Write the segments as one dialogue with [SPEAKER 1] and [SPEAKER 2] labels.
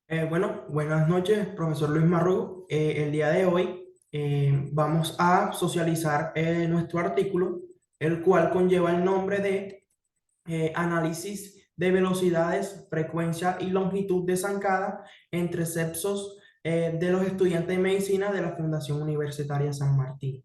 [SPEAKER 1] Bueno, buenas noches, profesor Luis Marrugo. El día de hoy vamos a socializar nuestro artículo, el cual conlleva el nombre de Análisis de velocidades, frecuencia y longitud de zancada entre sexos de los estudiantes de medicina de la Fundación Universitaria San Martín.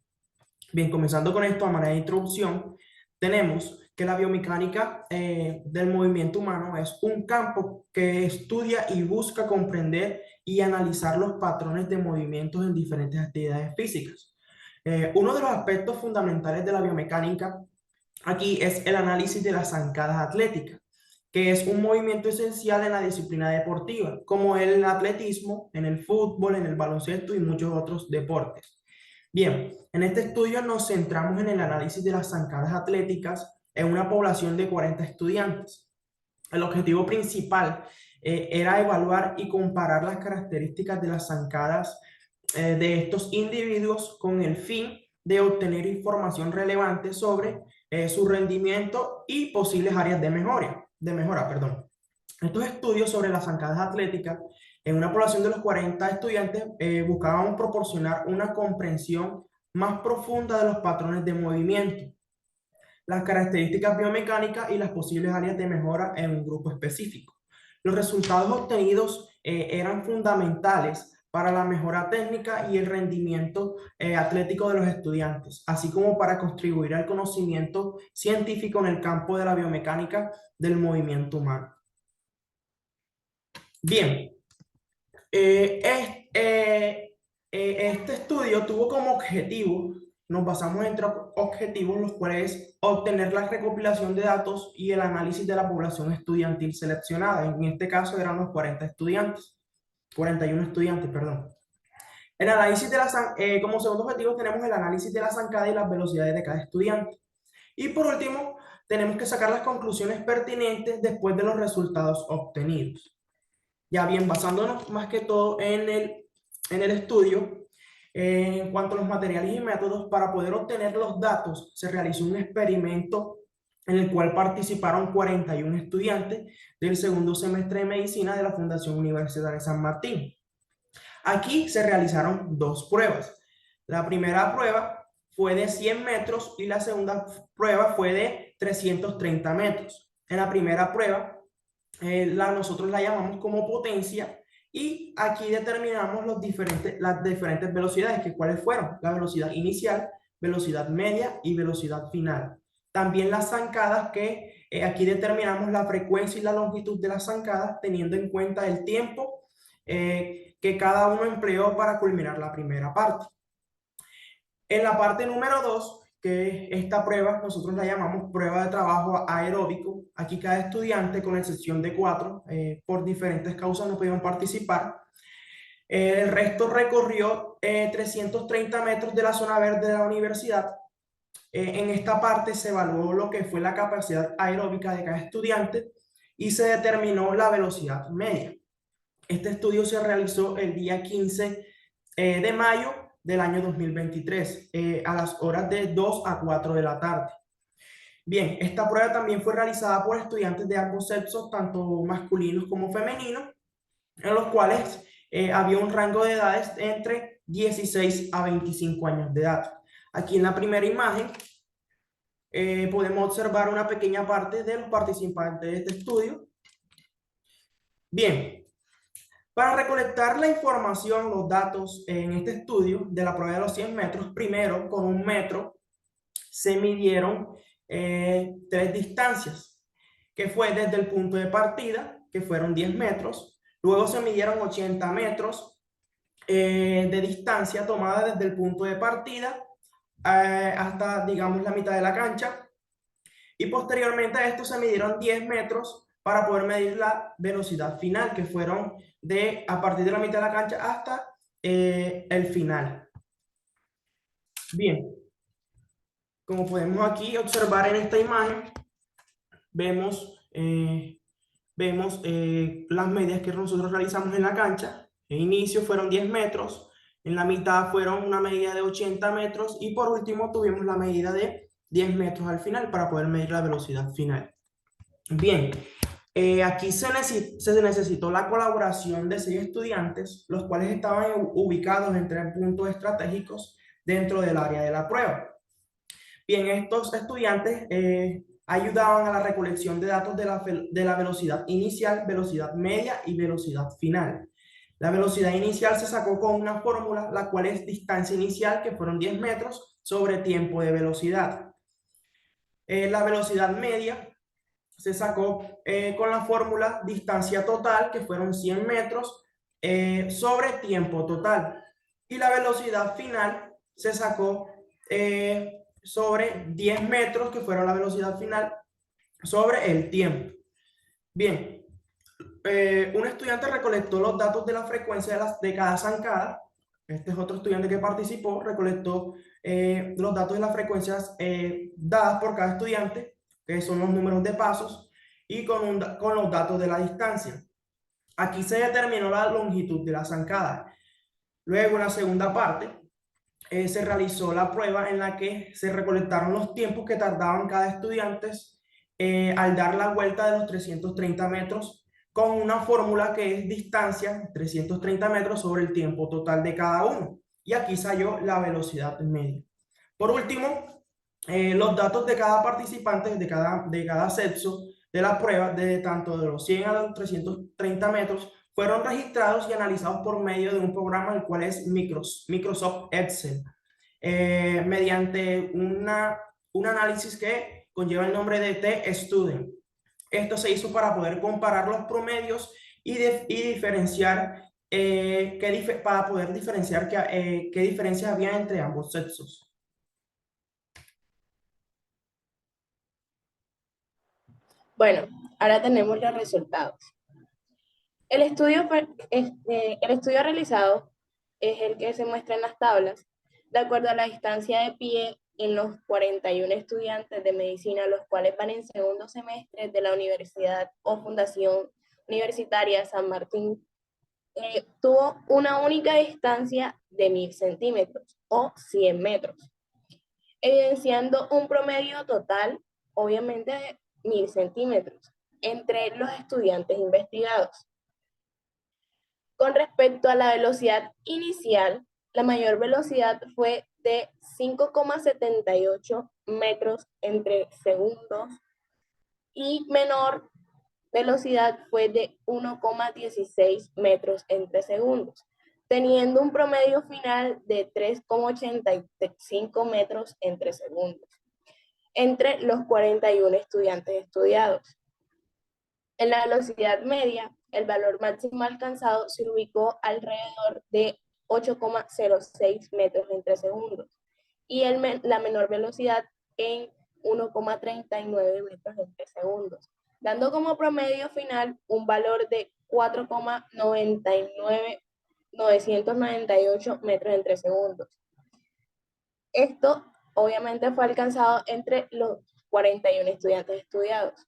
[SPEAKER 1] Bien, comenzando con esto, a manera de introducción, tenemos que la biomecánica del movimiento humano es un campo que estudia y busca comprender y analizar los patrones de movimientos en diferentes actividades físicas. Uno de los aspectos fundamentales de la biomecánica aquí es el análisis de las zancadas atléticas, que es un movimiento esencial en la disciplina deportiva, como el atletismo, en el fútbol, en el baloncesto y muchos otros deportes. Bien, en este estudio nos centramos en el análisis de las zancadas atléticas en una población de 40 estudiantes. El objetivo principal era evaluar y comparar las características de las zancadas de estos individuos con el fin de obtener información relevante sobre su rendimiento y posibles áreas de mejora, perdón. Estos estudios sobre las zancadas atléticas en una población de los 40 estudiantes buscaban proporcionar una comprensión más profunda de los patrones de movimiento, las características biomecánicas y las posibles áreas de mejora en un grupo específico. Los resultados obtenidos eran fundamentales para la mejora técnica y el rendimiento atlético de los estudiantes, así como para contribuir al conocimiento científico en el campo de la biomecánica del movimiento humano. Bien, Eh, es- eh, este estudio tuvo como objetivo, nos basamos entre objetivos, los cuales obtener la recopilación de datos y el análisis de la población estudiantil seleccionada. En este caso eran los 40 estudiantes, 41 estudiantes, perdón. El análisis de como segundo objetivo tenemos el análisis de la zancada y las velocidades de cada estudiante. Y por último, tenemos que sacar las conclusiones pertinentes después de los resultados obtenidos. Ya bien, basándonos más que todo en el estudio, en cuanto a los materiales y métodos, para poder obtener los datos, se realizó un experimento en el cual participaron 41 estudiantes del segundo semestre de medicina de la Fundación Universitaria de San Martín. Aquí se realizaron dos pruebas. La primera prueba fue de 100 metros y la segunda prueba fue de 330 metros. En la primera prueba, nosotros la llamamos como potencia y aquí determinamos las diferentes velocidades, que cuáles fueron: la velocidad inicial, velocidad media y velocidad final. También las zancadas, que aquí determinamos la frecuencia y la longitud de las zancadas teniendo en cuenta el tiempo que cada uno empleó para culminar la primera parte. En la parte número 2, que esta prueba nosotros la llamamos prueba de trabajo aeróbico. Aquí cada estudiante, con excepción de 4, por diferentes causas no pudieron participar. El resto recorrió 330 metros de la zona verde de la universidad. En esta parte se evaluó lo que fue la capacidad aeróbica de cada estudiante y se determinó la velocidad media. Este estudio se realizó el día 15 de mayo del año 2023, a las horas de 2 a 4 de la tarde. Bien, esta prueba también fue realizada por estudiantes de ambos sexos, tanto masculinos como femeninos, en los cuales había un rango de edades entre 16 a 25 años de edad. Aquí en la primera imagen podemos observar una pequeña parte de los participantes de este estudio. Bien, para recolectar la información, los datos en este estudio de la prueba de los 100 metros, primero con un metro se midieron tres distancias, que fue desde el punto de partida, que fueron 10 metros, luego se midieron 80 metros de distancia tomada desde el punto de partida hasta, digamos, la mitad de la cancha, y posteriormente a esto se midieron 10 metros para poder medir la velocidad final, que fueron a partir de la mitad de la cancha hasta el final. Bien, como podemos aquí observar en esta imagen, vemos las medidas que nosotros realizamos en la cancha. En inicio fueron 10 metros, en la mitad fueron una medida de 80 metros y por último tuvimos la medida de 10 metros al final para poder medir la velocidad final. Bien, Aquí se necesitó la colaboración de 6 estudiantes, los cuales estaban ubicados en 3 puntos estratégicos dentro del área de la prueba. Bien, estos estudiantes ayudaban a la recolección de datos de la velocidad inicial, velocidad media y velocidad final. La velocidad inicial se sacó con una fórmula, la cual es distancia inicial, que fueron 10 metros, sobre tiempo de velocidad. La velocidad media se sacó con la fórmula distancia total, que fueron 100 metros, sobre tiempo total. Y la velocidad final se sacó sobre 10 metros, que fueron la velocidad final, sobre el tiempo. Bien, un estudiante recolectó los datos de la frecuencia de cada zancada. Este es otro estudiante que participó, recolectó los datos de las frecuencias dadas por cada estudiante, que son los números de pasos, y con los datos de la distancia. Aquí se determinó la longitud de la zancada. Luego, en la segunda parte, se realizó la prueba en la que se recolectaron los tiempos que tardaban cada estudiante al dar la vuelta de los 330 metros con una fórmula que es distancia, 330 metros sobre el tiempo total de cada uno. Y aquí salió la velocidad media. Por último, los datos de cada participante, de cada sexo de la prueba, de tanto de los 100 a los 330 metros, fueron registrados y analizados por medio de un programa el cual es Microsoft Excel, mediante un análisis que conlleva el nombre de T-Student. Esto se hizo para poder comparar los promedios y diferenciar, para poder diferenciar qué diferencias había entre ambos sexos.
[SPEAKER 2] Bueno, ahora tenemos los resultados. El estudio realizado es el que se muestra en las tablas, de acuerdo a la distancia de pie en los 41 estudiantes de medicina, los cuales van en segundo semestre de la Universidad o Fundación Universitaria San Martín. Tuvo una única distancia de 1000 centímetros o 100 metros, evidenciando un promedio total, obviamente, de 1000 centímetros entre los estudiantes investigados. Con respecto a la velocidad inicial, la mayor velocidad fue de 5,78 metros entre segundos y menor velocidad fue de 1,16 metros entre segundos, teniendo un promedio final de 3,85 metros entre segundos, entre los 41 estudiantes estudiados. En la velocidad media, el valor máximo alcanzado se ubicó alrededor de 8,06 metros entre segundos y la menor velocidad en 1,39 metros entre segundos, dando como promedio final un valor de 4,998 metros entre segundos. Esto obviamente fue alcanzado entre los 41 estudiantes estudiados.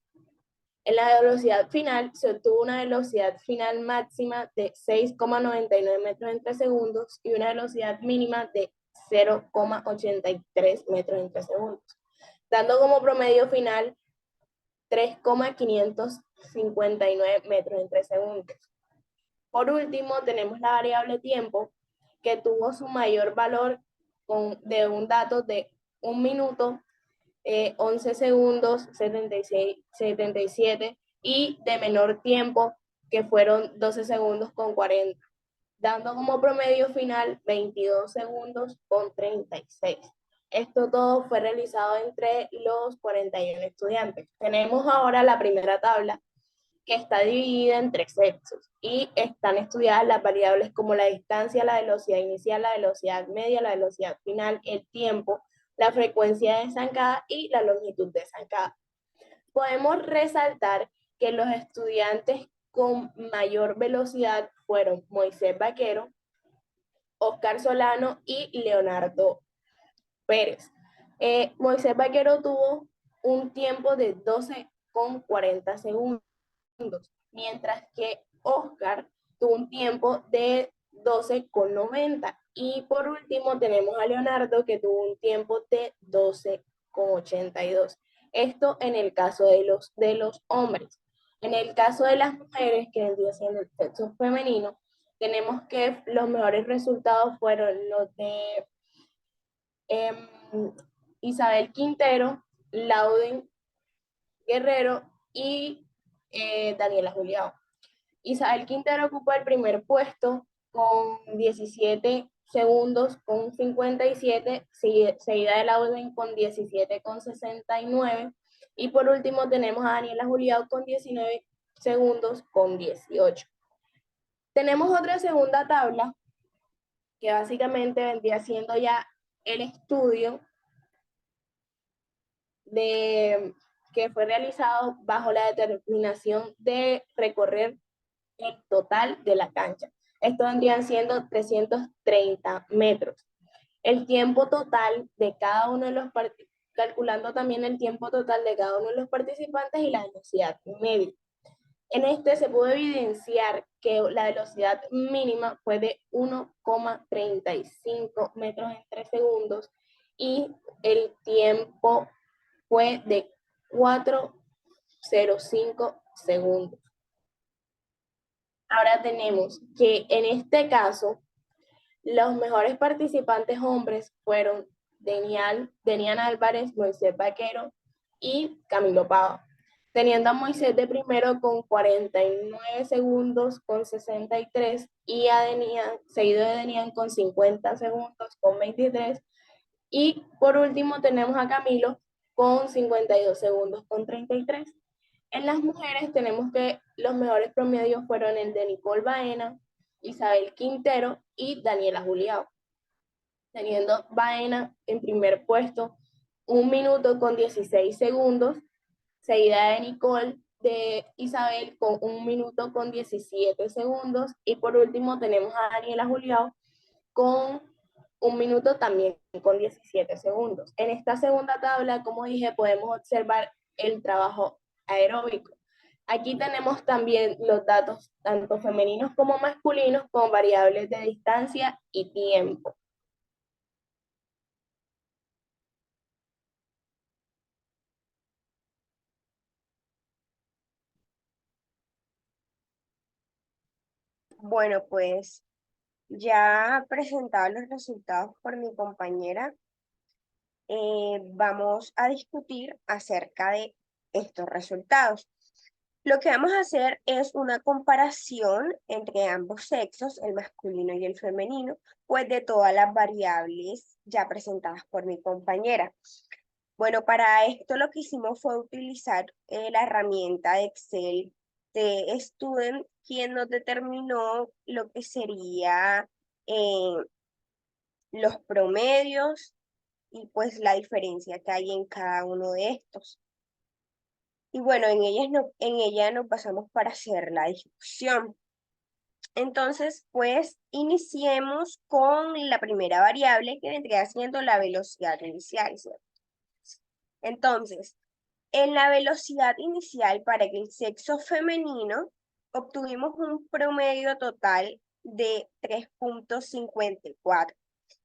[SPEAKER 2] En la velocidad final se obtuvo una velocidad final máxima de 6,99 metros entre segundos y una velocidad mínima de 0,83 metros entre segundos, dando como promedio final 3,559 metros entre segundos. Por último, tenemos la variable tiempo, que tuvo su mayor valor de un dato de 1 minuto 11 segundos, 77 y de menor tiempo, que fueron 12 segundos con 40, dando como promedio final 22 segundos con 36. Esto todo fue realizado entre los 41 estudiantes. Tenemos ahora la primera tabla, que está dividida en 3 sexos y están estudiadas las variables como la distancia, la velocidad inicial, la velocidad media, la velocidad final, el tiempo, la frecuencia de zancada y la longitud de zancada. Podemos resaltar que los estudiantes con mayor velocidad fueron Moisés Vaquero, Oscar Solano y Leonardo Pérez. Moisés Vaquero tuvo un tiempo de 12,40 segundos, mientras que Oscar tuvo un tiempo de 12,90. Y por último tenemos a Leonardo, que tuvo un tiempo de 12,82. Esto en el caso de los hombres. En el caso de las mujeres, que vendría siendo el sexo femenino, tenemos que los mejores resultados fueron los de em, Isabel Quintero, Lauden Guerrero y Daniela Juliao. Isabel Quintero ocupó el primer puesto con 17 segundos con 57, seguida de Lauden con 17 con 69. Y por último tenemos a Daniela Juliao con 19 segundos con 18. Tenemos otra segunda tabla que básicamente vendría siendo ya el estudio de, que fue realizado bajo la determinación de recorrer el total de la cancha. Esto vendrían siendo 330 metros. El tiempo total de cada uno de los calculando también el tiempo total de cada uno de los participantes y la velocidad media. En este se pudo evidenciar que la velocidad mínima fue de 1,35 metros en 3 segundos y el tiempo fue de 4,05 segundos. Ahora tenemos que en este caso los mejores participantes hombres fueron Denian Álvarez, Moisés Vaquero y Camilo Pava, teniendo a Moisés de primero con 49 segundos con 63 y a Denian, seguido de Denian con 50 segundos con 23 y por último tenemos a Camilo con 52 segundos con 33. En las mujeres tenemos que los mejores promedios fueron el de Nicole Baena, Isabel Quintero y Daniela Juliao, teniendo Baena en primer puesto 1 minuto con 16 segundos, seguida de Nicole de Isabel con 1 minuto con 17 segundos y por último tenemos a Daniela Juliao con 1 minuto también con 17 segundos. En esta segunda tabla, como dije, podemos observar el trabajo aeróbico. Aquí tenemos también los datos tanto femeninos como masculinos con variables de distancia y tiempo.
[SPEAKER 3] Bueno, pues ya presentado los resultados por mi compañera, vamos a discutir acerca de estos resultados. Lo que vamos a hacer es una comparación entre ambos sexos, el masculino y el femenino, pues de todas las variables ya presentadas por mi compañera. Bueno, para esto lo que hicimos fue utilizar la herramienta de Excel de Student, quien nos determinó lo que sería los promedios y pues la diferencia que hay en cada uno de estos. Y bueno, en ella nos basamos para hacer la discusión. Entonces, pues iniciemos con la primera variable que vendría siendo la velocidad inicial, ¿cierto? Entonces, en la velocidad inicial para el sexo femenino, obtuvimos un promedio total de 3,54.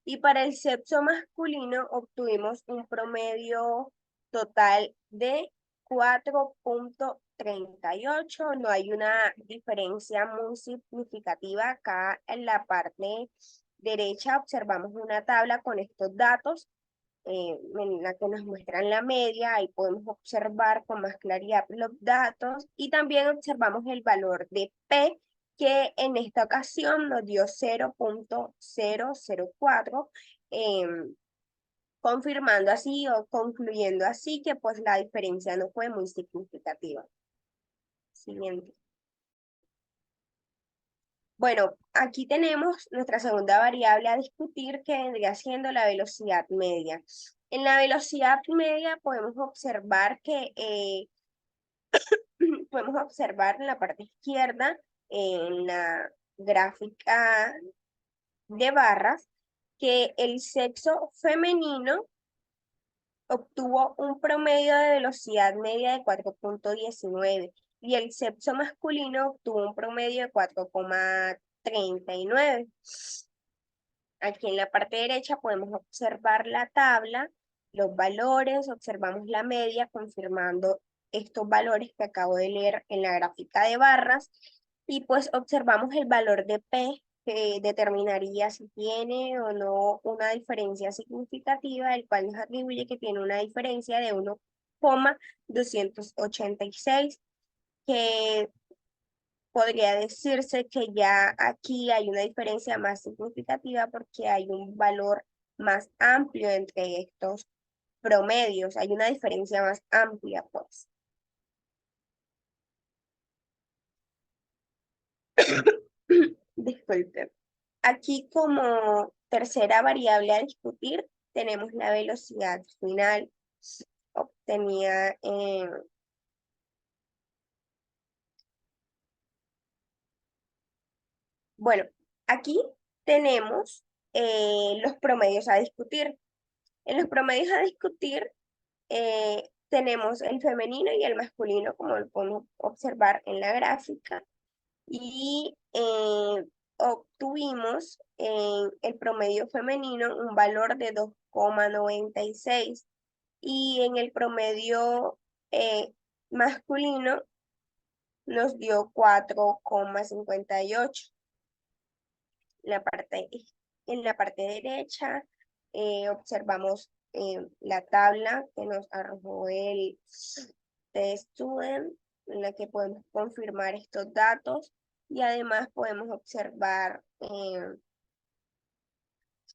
[SPEAKER 3] Y para el sexo masculino obtuvimos un promedio total de 4,38. No hay una diferencia muy significativa. Acá en la parte derecha observamos una tabla con estos datos en la que nos muestran la media. Ahí podemos observar con más claridad los datos y también observamos el valor de P, que en esta ocasión nos dio 0,004, confirmando así o concluyendo así que pues la diferencia no fue muy significativa. Siguiente. Bueno, aquí tenemos nuestra segunda variable a discutir, que vendría siendo la velocidad media. En la velocidad media podemos observar que podemos observar en la parte izquierda, en la gráfica de barras, que el sexo femenino obtuvo un promedio de velocidad media de 4,19 y el sexo masculino obtuvo un promedio de 4,39. Aquí en la parte derecha podemos observar la tabla, los valores, observamos la media, confirmando estos valores que acabo de leer en la gráfica de barras y pues observamos el valor de P que determinaría si tiene o no una diferencia significativa, el cual nos atribuye que tiene una diferencia de 1,286, que podría decirse que ya aquí hay una diferencia más significativa porque hay un valor más amplio entre estos promedios, hay una diferencia más amplia, pues. Disculpe. Aquí como tercera variable a discutir tenemos la velocidad final obtenida en... Bueno, aquí tenemos los promedios a discutir. En los promedios a discutir tenemos el femenino y el masculino, como lo podemos observar en la gráfica, y obtuvimos en el promedio femenino un valor de 2,96 y en el promedio masculino nos dio 4,58. En la parte derecha observamos la tabla que nos arrojó el test student, en la que podemos confirmar estos datos y además podemos observar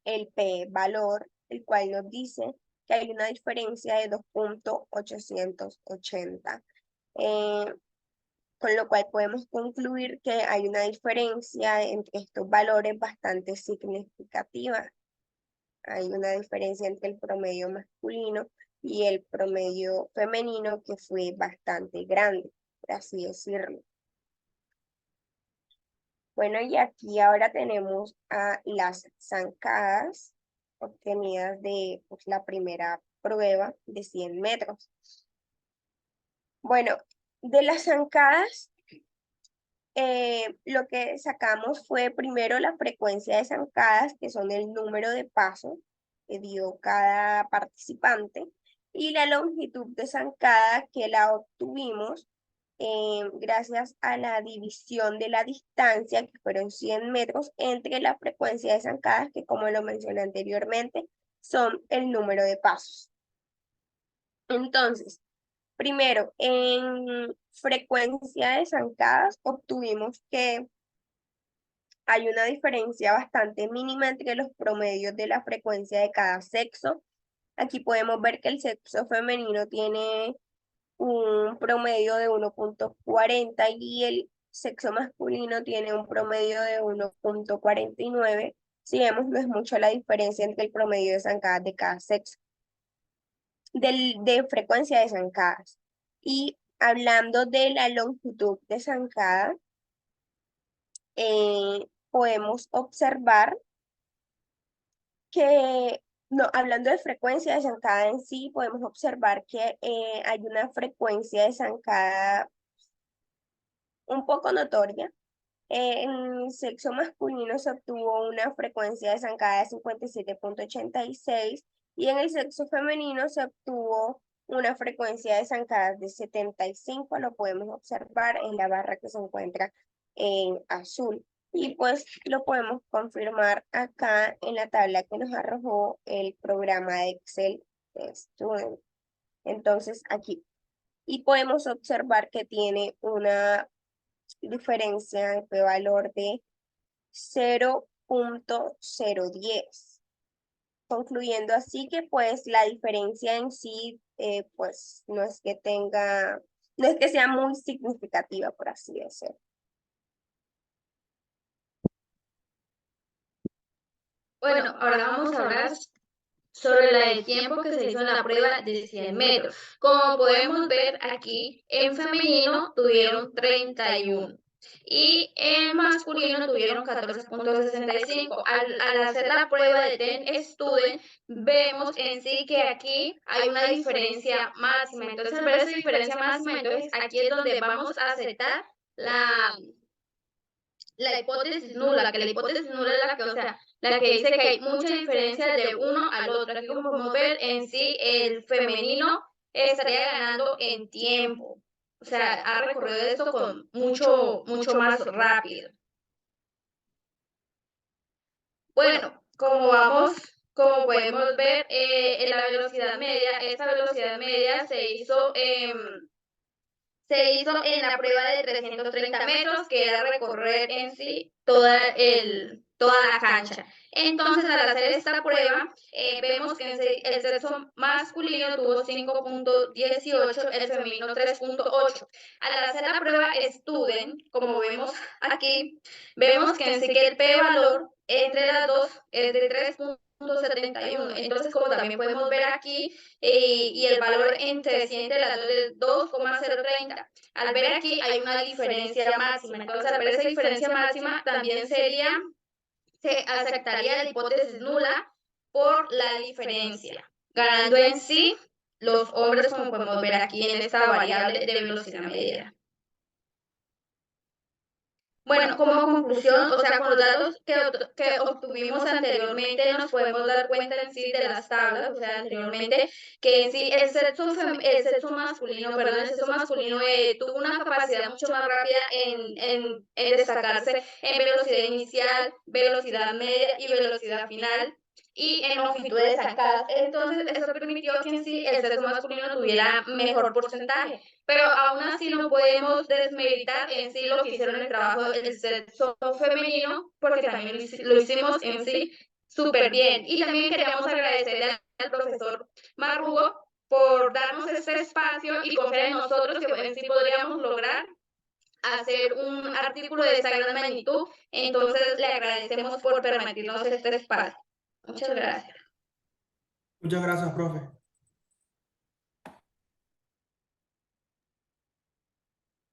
[SPEAKER 3] el p-valor, el cual nos dice que hay una diferencia de 2,880. Con lo cual podemos concluir que hay una diferencia entre estos valores bastante significativa. Hay una diferencia entre el promedio masculino y el promedio femenino que fue bastante grande, por así decirlo. Bueno, y aquí ahora tenemos a las zancadas obtenidas de pues, la primera prueba de 100 metros. Bueno, de las zancadas, lo que sacamos fue primero la frecuencia de zancadas, que son el número de pasos que dio cada participante, y la longitud de zancada que la obtuvimos gracias a la división de la distancia, que fueron 100 metros, entre la frecuencia de zancadas, que como lo mencioné anteriormente, son el número de pasos. Entonces, primero, en frecuencia de zancadas obtuvimos que hay una diferencia bastante mínima entre los promedios de la frecuencia de cada sexo. Aquí podemos ver que el sexo femenino tiene un promedio de 1,40 y el sexo masculino tiene un promedio de 1,49. Si vemos, no es mucho la diferencia entre el promedio de zancadas de cada sexo, de frecuencia de zancadas. Y hablando de la longitud de zancada, podemos observar que, no, hablando de frecuencia de zancada en sí, podemos observar que hay una frecuencia de zancada un poco notoria. En el sexo masculino se obtuvo una frecuencia de zancada de 57,86 y en el sexo femenino se obtuvo una frecuencia de zancadas de 75, lo podemos observar en la barra que se encuentra en azul. Y pues lo podemos confirmar acá en la tabla que nos arrojó el programa de Excel Student. Entonces aquí. Y podemos observar que tiene una diferencia de valor de 0,010. Concluyendo así que pues la diferencia en sí pues no es que sea muy significativa, por así decirlo.
[SPEAKER 4] Bueno, ahora vamos a hablar sobre el tiempo que se hizo en la prueba de 100 metros. Como podemos ver aquí, en femenino tuvieron 31 y en masculino tuvieron 14,65. Al hacer la prueba de TEN Student, vemos en sí que aquí hay una diferencia máxima. Entonces, al ver esa diferencia máxima, entonces aquí es donde vamos a aceptar la hipótesis nula, que la hipótesis nula es la que, o sea, la que dice que hay mucha diferencia de uno al otro. Aquí como podemos ver en sí el femenino estaría ganando en tiempo. O sea, ha recorrido esto con mucho más rápido. Bueno, como podemos ver, en la velocidad media, esta velocidad media se hizo en la prueba de 330 metros, que era recorrer en sí toda la cancha. Entonces, al hacer esta prueba, vemos que el sexo masculino tuvo 5.18, el femenino 3.8. Al hacer la prueba Student, como vemos aquí, vemos que en sí que el p-valor entre las dos es de 3.71. Entonces, como también podemos ver aquí, y el valor entre sí entre las dos es 2,030. Al ver aquí hay una diferencia máxima. Entonces, al ver esa diferencia máxima, también se aceptaría la hipótesis nula por la diferencia, ganando en sí los hombres, como podemos ver aquí en esta variable de velocidad media. Bueno, como conclusión, o sea, con los datos que obtuvimos anteriormente, nos podemos dar cuenta en sí de las tablas, o sea, anteriormente, que en sí el sexo masculino, tuvo una capacidad mucho más rápida en destacarse en velocidad inicial, velocidad media y velocidad final, y en longitud de zancadas. Entonces, eso permitió que en sí el sexo masculino tuviera mejor porcentaje. Pero aún así no podemos desmeritar en sí lo que hicieron el trabajo del sexo femenino, porque también lo hicimos en sí súper bien. Y también queríamos agradecerle al profesor Marrugo por darnos este espacio y confiar en nosotros que en sí podríamos lograr hacer un artículo de esta gran magnitud. Entonces le agradecemos por permitirnos este espacio. Muchas gracias.
[SPEAKER 1] Muchas gracias, profe.